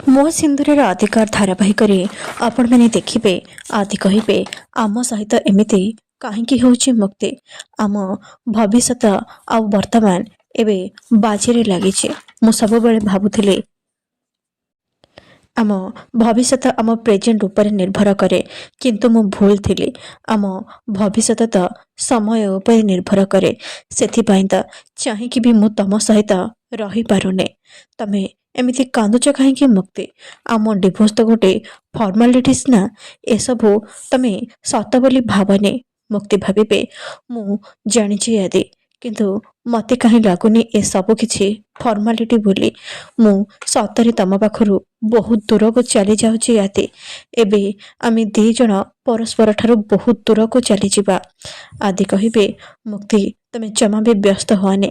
ମୋ ସିନ୍ଦୁରର ଅଧିକାର ଧାରାବାହିକରେ ଆପଣମାନେ ଦେଖିବେ। ଆଦି କହିବେ, ଆମ ସହିତ ଏମିତି କାହିଁକି ହେଉଛି ମୁକ୍ତି? ଆମ ଭବିଷ୍ୟତ ଆଉ ବର୍ତ୍ତମାନ ଏବେ ବାଜିରେ ଲାଗିଛି। ମୁଁ ସବୁବେଳେ ଭାବୁଥିଲି ଆମ ଭବିଷ୍ୟତ ଆମ ପ୍ରେଜେଣ୍ଟ ଉପରେ ନିର୍ଭର କରେ, କିନ୍ତୁ ମୁଁ ଭୁଲ ଥିଲି। ଆମ ଭବିଷ୍ୟତ ତ ସମୟ ଉପରେ ନିର୍ଭର କରେ। ସେଥିପାଇଁ ତ ଚାହିଁକି ବି ମୁଁ ତମ ସହିତ ରହିପାରୁନି। ତମେ ଏମିତି କାନ୍ଦୁଛ କାହିଁକି ମୁକ୍ତି? ଆମ ଡିଭୋର୍ସ ତ ଗୋଟେ ଫର୍ମାଲିଟିସ୍ ନା। ଏସବୁ ତମେ ସତ ବୋଲି ଭାବନି। ମୁକ୍ତି ଭାବିବେ, ମୁଁ ଜାଣିଛି ଆଦି, କିନ୍ତୁ ମୋତେ କାହିଁ ଲାଗୁନି ଏସବୁ କିଛି ଫର୍ମାଲିଟି ବୋଲି। ମୁଁ ସତରେ ତମ ପାଖରୁ ବହୁତ ଦୂରକୁ ଚାଲି ଯାଉଛି ଆଦି। ଏବେ ଆମେ ଦି ଜଣ ପରସ୍ପର ଠାରୁ ବହୁତ ଦୂରକୁ ଚାଲିଯିବା। ଆଦି କହିବେ, ମୁକ୍ତି ତମେ ଜମା ବି ବ୍ୟସ୍ତ ହୁଅନି,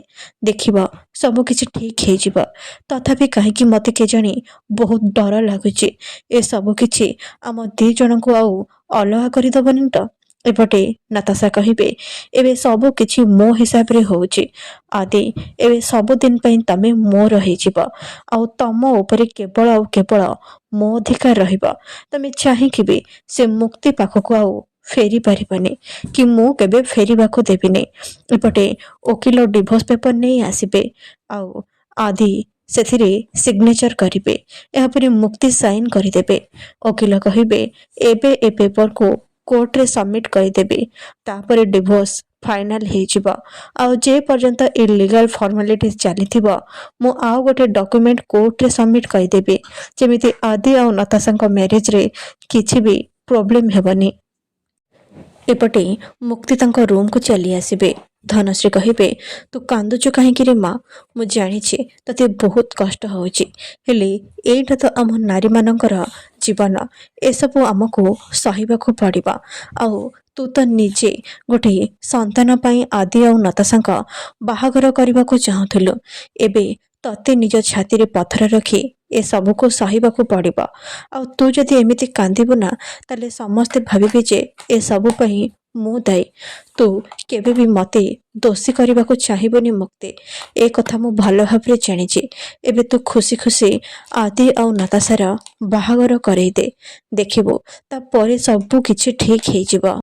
ଦେଖିବ ସବୁ କିଛି ଠିକ୍ ହେଇଯିବ। ତଥାପି କାହିଁକି ମୋତେ କେଜାଣି ବହୁତ ଡର ଲାଗୁଛି। ଏସବୁ କିଛି ଆମ ଦି ଜଣଙ୍କୁ ଆଉ ଅଲଗା କରିଦେବନି ତ? ଏପଟେ ନାତାଶା କହିବେ, ଏବେ ସବୁ କିଛି ମୋ ହିସାବରେ ହେଉଛି। ଆଦି, ଏବେ ସବୁଦିନ ପାଇଁ ତମେ ମୋର ହେଇଯିବ। ଆଉ ତମ ଉପରେ କେବଳ ଆଉ କେବଳ ମୋ ଅଧିକାର ରହିବ। ତମେ ଚାହିଁକି ବି ସେ ମୁକ୍ତି ପାଖକୁ ଆଉ ଫେରି ପାରିବନି, କି ମୁଁ କେବେ ଫେରିବାକୁ ଦେବିନି। ଏପଟେ ଓକିଲ ଡିଭୋର୍ସ ପେପର ନେଇ ଆସିବେ, ଆଉ ଆଦି ସେଥିରେ ସିଗ୍ନେଚର କରିବେ। ଏହାପରେ ମୁକ୍ତି ସାଇନ୍ କରିଦେବେ। ଓକିଲ କହିବେ, ଏବେ ଏ ପେପରକୁ କୋର୍ଟରେ ସବମିଟ୍ କରିଦେବି, ତାପରେ ଡିଭୋର୍ସ ଫାଇନାଲ ହେଇଯିବ। ଆଉ ଯେ ପର୍ଯ୍ୟନ୍ତ ଏ ଲିଗାଲ ଫର୍ମାଲିଟିସ୍ ଚାଲିଥିବ, ମୁଁ ଆଉ ଗୋଟେ ଡକୁମେଣ୍ଟ କୋର୍ଟରେ ସବମିଟ୍ କରିଦେବି, ଯେମିତି ଆଦି ଆଉ ନତାଶାଙ୍କ ମ୍ୟାରେଜରେ କିଛି ବି ପ୍ରୋବ୍ଲେମ୍ ହେବନି। ଏପଟେ ମୁକ୍ତି ତାଙ୍କ ରୁମକୁ ଚାଲି ଆସିବେ। ଧନଶ୍ରୀ କହିବେ, ତୁ କାନ୍ଦୁଛୁ କାହିଁକି ରେ ମା? ମୁଁ ଜାଣିଛି ତତେ ବହୁତ କଷ୍ଟ ହେଉଛି, ହେଲେ ଏଇଟା ତ ଆମ ନାରୀମାନଙ୍କର ଜୀବନ। ଏସବୁ ଆମକୁ ସହିବାକୁ ପଡ଼ିବ। ଆଉ ତୁ ତ ନିଜେ ଗୋଟେ ସନ୍ତାନ ପାଇଁ ଆଦି ଆଉ ନତାଶାଙ୍କ ବାହାଘର କରିବାକୁ ଚାହୁଁଥିଲୁ। ଏବେ ତତେ ନିଜ ଛାତିରେ ପଥର ରଖି ଏସବୁକୁ ସହିବାକୁ ପଡ଼ିବ। ଆଉ ତୁ ଯଦି ଏମିତି କାନ୍ଦିବୁ ନା, ତାହେଲେ ସମସ୍ତେ ଭାବିବେ ଯେ ଏସବୁ ପାଇଁ ମୁଁ ଦାୟୀ। ତୁ କେବେ ବି ମୋତେ ଦୋଷୀ କରିବାକୁ ଚାହିଁବୁନି ମୁକ୍ତି। ଏ କଥା ମୁଁ ଭଲ ଭାବରେ ଜାଣିଛି। ଏବେ ତୁ ଖୁସି ଖୁସି ଆଦି ଆଉ ନତାଶାର ବାହାଘର କରେଇ ଦେ, ଦେଖିବୁ ତାପରେ ସବୁ କିଛି ଠିକ୍ ହେଇଯିବ।